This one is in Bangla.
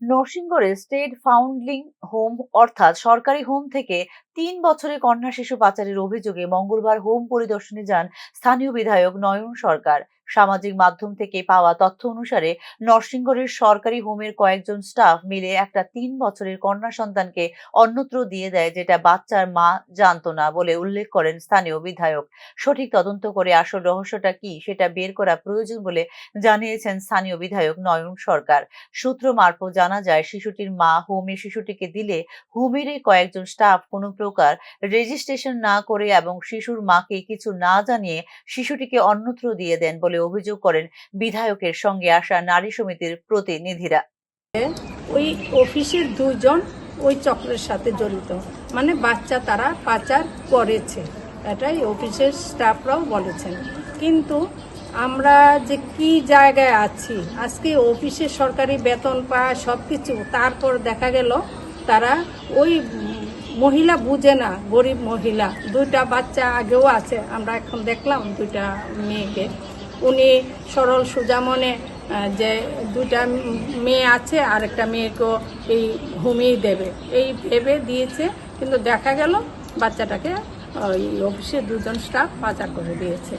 নরসিংগড়ে স্টেট ফাউন্ডলিং হোম অর্থাৎ সরকারি হোম থেকে ৩ বছরের কন্যা শিশু পাচারের অভিযোগে মঙ্গলবার হোম পরিদর্শনে যান স্থানীয় বিধায়ক নয়ন সরকার। সামাজিক মাধ্যম থেকে পাওয়া তথ্য অনুসারে নরসিংগড়ের সরকারি হোমের কয়েকজন স্টাফ মিলে একটা ৩ বছরের কন্যা সন্তানকে অন্যত্র দিয়ে দেয়, যেটা বাচ্চার মা জানতো না বলে উল্লেখ করেন স্থানীয় বিধায়ক। সঠিক তদন্ত করে আসল রহস্যটা কি সেটা বের করা প্রয়োজন বলে জানিয়েছেন স্থানীয় বিধায়ক নয়ন সরকার। সূত্র মারফত জানা যায়, শিশুটির মা হোমে শিশুটিকে দিলে হোমেরই কয়েকজন স্টাফ কোনো প্রকার রেজিস্ট্রেশন না করে এবং শিশুর মাকে কিছু না জানিয়ে শিশুটিকে অন্যত্র দিয়ে দেন বলে অভিযোগ করেন বিধায়কের সঙ্গে আসা নারী সমিতির প্রতিনিধিরা। ওই অফিসের দুজন ওই চক্রের সাথে জড়িত, মানে বাচ্চা তারা পাচার করেছে, এটাই অফিসের স্টাফরাও বলেছেন। কিন্তু আমরা যে কি জায়গায় আছি, আজকে অফিসে সরকারি বেতন পায় সব কিছু, তারপর দেখা গেল তারা ওই মহিলা বুঝে না, গরিব মহিলা, দুইটা বাচ্চা আগেও আছে, আমরা এখন দেখলাম দুইটা মেয়েকে, উনি সরল সোজা মনে যে দুইটা মেয়ে আছে আর একটা মেয়েকেও এই হোমেই দেবে এই ভেবে দিয়েছে, কিন্তু দেখা গেল বাচ্চাটাকে ওই অফিসে দুজন স্টাফ পাচার করে দিয়েছে।